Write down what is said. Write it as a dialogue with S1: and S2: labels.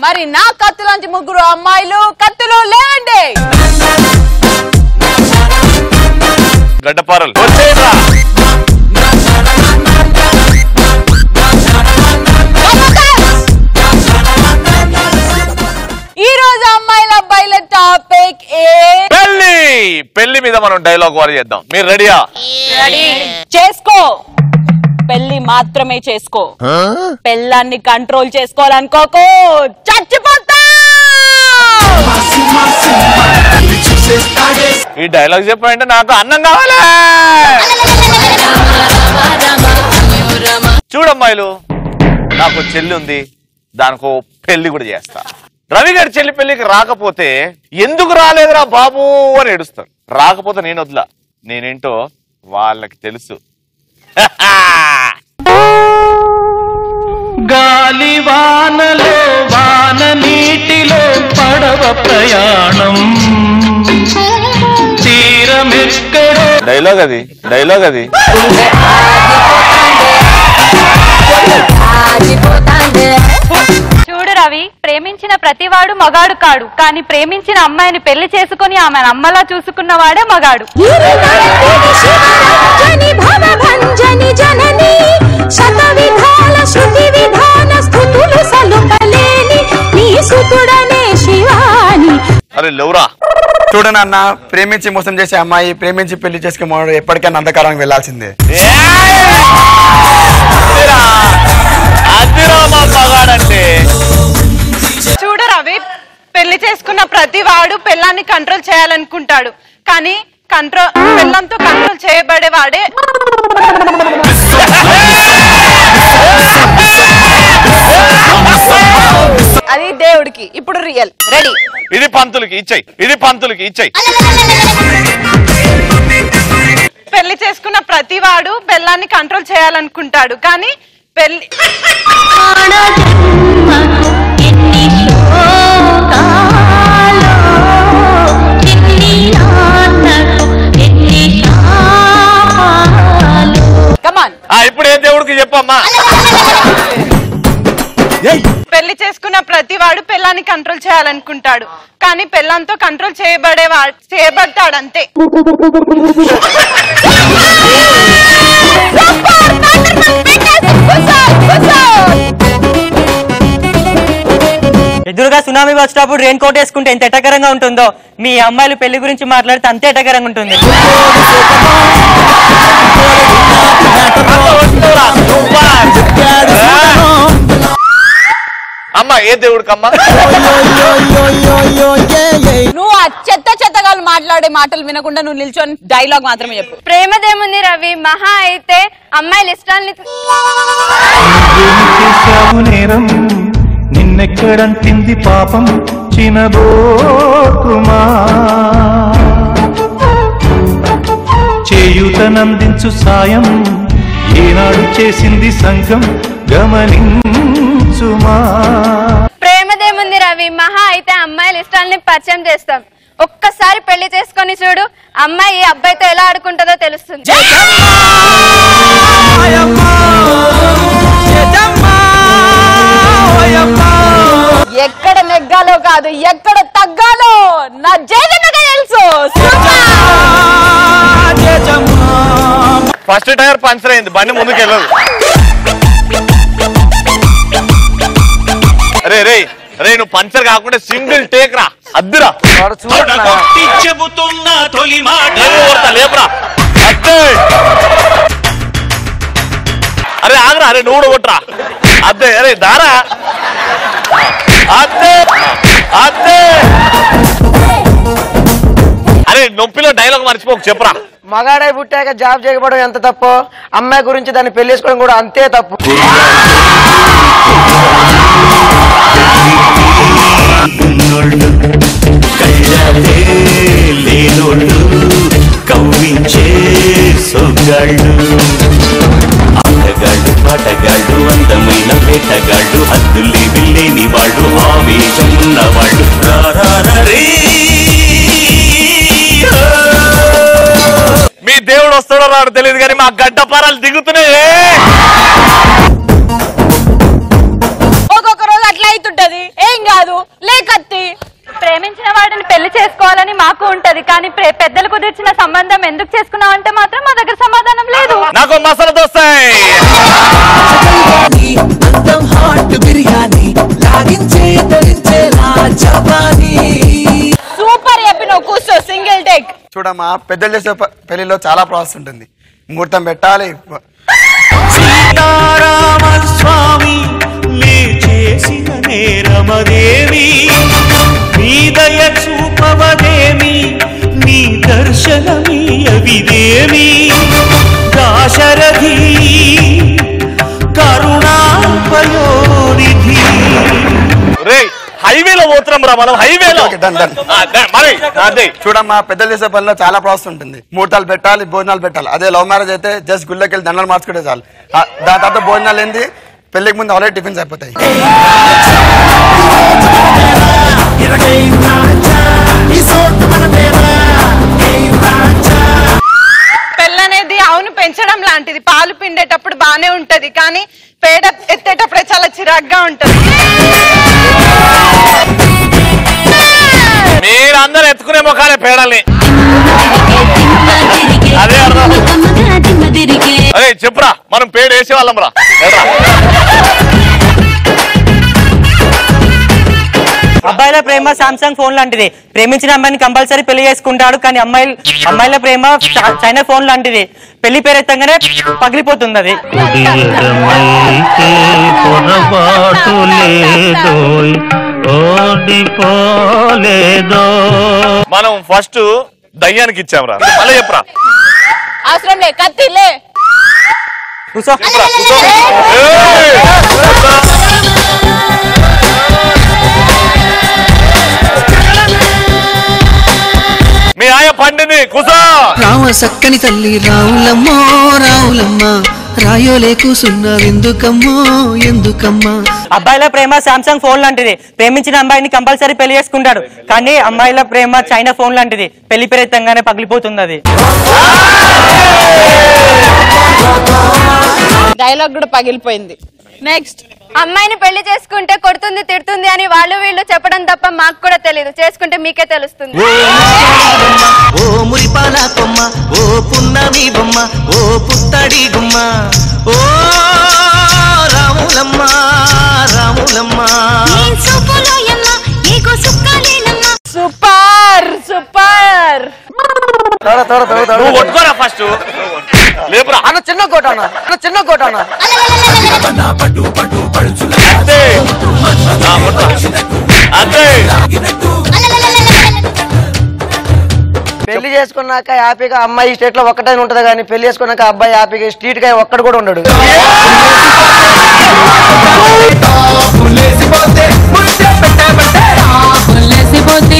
S1: మరి నా కత్తులోంచి ముగ్గురు అమ్మాయిలు కత్తులు లేవండి.
S2: గడ్డపారలు
S1: ఈ రోజు అమ్మాయిల అబ్బాయిల టాపిక్
S2: పెళ్లి. పెళ్లి మీద మనం డైలాగ్ వారి చేద్దాం. మీరు రెడీయా?
S1: చేసుకో, పెళ్లి మాత్రమే చేసుకో. పెళ్ళాన్ని కంట్రోల్ చేసుకోవాలనుకోకు, చచ్చిపోతా.
S2: ఈ డైలాగ్ చెప్పంటే నాకు అన్నం కావాలి. చూడమ్మాయిలు, నాకు చెల్లి ఉంది, దానికో పెళ్లి కూడా చేస్తా. రవి గారి చెల్లి పెళ్లికి రాకపోతే ఎందుకు రాలేదురా బాబు అని ఏడుస్తాడు. రాకపోతే నేను వదిలా, నేనేంటో వాళ్ళకి తెలుసు.
S3: గాలి వానలో వాన నీటిలో పడవ ప్రయాణం తీరమెక్కడో.
S2: డైలాగ్ అది, డైలాగ్ అది.
S4: చూడు రవి, ప్రేమించిన ప్రతివాడు మగాడు కాడు, కానీ ప్రేమించిన అమ్మాయిని పెళ్లి చేసుకుని ఆమె అమ్మలా చూసుకున్నవాడే మగాడు.
S2: అరే లౌరా,
S5: చూడనన్న, ప్రేమించి మోసం చేసే అమ్మాయి ప్రేమించి పెళ్లి చేసుకున్నాడు ఎప్పటికైనా అంధకారానికి వెళ్లాల్సిందే.
S1: చూడు రవి, పెళ్లి చేసుకున్న ప్రతి వాడు పెళ్ళాన్ని కంట్రోల్ చేయాలనుకుంటాడు, కానీ పెళ్ళంతో కంట్రోల్ చేయబడేవాడే. అది దేవుడికి. ఇప్పుడు రియల్. రెడీ?
S2: ఇది పంతులకి ఇచ్చాయి, ఇది పంతులకి ఇచ్చాయి.
S1: పెళ్లి చేసుకున్న ప్రతి వాడు పెళ్ళాన్ని కంట్రోల్ చేయాలనుకుంటాడు, కానీ పెళ్లి
S2: ఇప్పుడు ఏ దేవుడికి చెప్పమ్మా?
S1: పెళ్లి చేసుకున్న ప్రతి వాడు పెళ్ళాన్ని కంట్రోల్ చేయాలనుకుంటాడు, కానీ పెళ్ళంతో కంట్రోల్ చేయబడతాడు అంతే.
S6: ఎదురుగా సునామీ వచ్చినప్పుడు రెయిన్ కోట్ వేసుకుంటే ఎంత ఎటకరంగా ఉంటుందో, మీ అమ్మాయిలు పెళ్లి గురించి మాట్లాడితే అంతే ఎటకరంగా ఉంటుంది.
S2: అమ్మా, ఏ దేవుడికమ్మా?
S1: నువ్వు ఆ చెత్తగా మాట్లాడే మాటలు వినకుండా నువ్వు నిల్చొని డైలాగ్ మాత్రమే చెప్పు.
S4: ప్రేమదేముంది రవి, మహా అయితే అమ్మాయిల ఇష్టాన్ని.
S3: నిన్నెక్కడంటింది పాపం చినబోకుమా, చేయూతనందించు సాయం ఏనాడు చేసింది సంఘం గమనించుమా.
S4: ప్రేమదేముంది రవి, మహా అయితే అమ్మాయిల ఇష్టాలని పరిచయం చేస్తాం. ఒక్కసారి పెళ్లి చేసుకొని చూడు, అమ్మాయి అబ్బాయితో ఎలా ఆడుకుంటుందో తెలుస్తుంది.
S1: ఎక్కడ నెగ్గాలో కాదు, ఎక్కడ తగ్గాలో నా జయజన్నగా తెలుసు.
S2: ఫస్ట్ టైర్ పంచర్ అయింది, బండి ముందుకు వెళ్ళదు. అరే రే రే, నువ్వు పంచర్ కాకుండా సింగిల్ టేక్ రా, అద్దురా.
S3: చెబుతున్నా తొలి మాట
S2: లేపురా, అద్దే. అరే ఆగరా, అరే నువ్వు కొట్రా, అద్దే. అరే దారా, అద్దే అద్దే. అరే నొప్పిలో డైలాగ్ మర్చిపోకు, చెప్పురా.
S6: మగాడై పుట్టాక జాబ్ చేయకపోవడం ఎంత తప్పు, అమ్మాయి గురించి దాన్ని పెళ్లి చేసుకోవడం కూడా అంతే తప్పు.
S3: కవ్వించే సొగ్గాళ్ళు ఆటగాళ్ళు పాటగాళ్ళు అందమైన వేటగాళ్ళు హద్దుల్లి విల్లేని వాళ్ళు ఆవేశం ఉన్నవాళ్ళు.
S2: మీ దేవుడు వస్తాడో రాడు తెలియదు కానీ మా గడ్డపారాలు దిగుతున్నాయి.
S1: ఒక్కొక్క రోజు అట్లా అవుతుంటది, ఏం కాదు.
S2: బాయ్.
S1: సూపర్ చెప్పినావు కూర్చో సింగిల్ టేక్.
S5: చూడమ్మా పెద్దలు చేసే పెళ్లిలో చాలా ప్రాసెస్ ఉంటుంది. ముహూర్తం పెట్టాలి.
S3: సీతారామ స్వామి లే చేసిన నేరమదేవి నీ దయ చూపవదేమి నీ దర్శనమీయవిదేమి దాశరథి కరుణాపయోనిధి.
S2: హైవేలో పోతున్నాం రా మనం, హైవేలో.
S5: చూడమ్మా పెద్దలు చేసే పనిలో చాలా ప్రాసెస్ ఉంటుంది. ముహూర్తాలు పెట్టాలి, భోజనాలు పెట్టాలి. అదే లవ్ మ్యారేజ్ అయితే జస్ట్ గుళ్ళకి వెళ్ళి దండలు మార్చుకుంటే చాలు. దాని తర్వాత భోజనాలు ఏంది, పెళ్లికి ముందు ఆల్రెడీ టిఫిన్స్ అయిపోతాయి.
S1: పెళ్ళనేది అవును పెంచడం లాంటిది. పాలు పిండేటప్పుడు బానే ఉంటది, కానీ పేడ ఎత్తేటప్పుడే చాలా చిరాగ్గా ఉంటది.
S2: మీరందరూ ఎత్తుకునే ముఖాలే పేడల్ని. అదే అర్థం. అదే చెప్పురా, మనం పేడ వేసే వాళ్ళం రా.
S6: అబ్బాయిల ప్రేమ సామ్సంగ్ ఫోన్ లాంటిది. ప్రేమించిన అమ్మాయిని కంపల్సరీ పెళ్లి చేసుకుంటాడు, కానీ అమ్మాయిల ప్రేమ చైనా ఫోన్ లాంటిది. పెళ్లి పేరెత్తంగానే పగిలిపోతుంది అది.
S2: మనం ఫస్ట్ దయ్యానికి ఇచ్చాంరా. మళ్ళీ చెప్పురా.
S1: అవసరం లే, కత్తిలే.
S6: కూర్చో.
S2: మీ ఆయ పండింది కూసో.
S7: రామ సక్కని తల్లి రావులమ్మో రావులమ్మ రాయోలే కూసున్నావెందుకమ్మో ఎందుకమ్మా.
S6: అబ్బాయిల ప్రేమ సామ్సంగ్ ఫోన్ లాంటిది. ప్రేమించిన అమ్మాయిని కంపల్సరీ పెళ్లి చేసుకుంటాడు, కానీ అమ్మాయిల ప్రేమ చైనా ఫోన్ లాంటిది. పెళ్లి పేరెత్తంగానే పగిలిపోతుంది అది.
S1: డైలాగ్ కూడా పగిలిపోయింది. నెక్స్ట్,
S4: అమ్మాయిని పెళ్లి చేసుకుంటే కొడుతుంది తిడుతుంది అని వాళ్ళు వీళ్ళు చెప్పడం తప్ప మాకు కూడా తెలియదు. చేసుకుంటే మీకే తెలుస్తుంది.
S7: ఓ మురిపాల కొమ్మ ఓ పున్నమి బొమ్మ ఓ పుత్తడి గుమ్మ ఓ రాములమ్మ రాములమ్మ.
S1: Super super.
S2: నువ్వు కొట్టుకోరా ఫస్ట్. లేపురా.
S5: అన్న చిన్న కోట అన్న, చిన్న కోట అన్న.
S8: పెళ్లి చేసుకున్నాక హ్యాపీగా అమ్మాయి స్టేట్ లో ఒక్కటైనా ఉంటది, కానీ పెళ్లి చేసుకున్నాక అబ్బాయి హ్యాపీగా స్ట్రీట్ గా ఒక్కడు కూడా ఉండడు.
S9: లేసిపోతే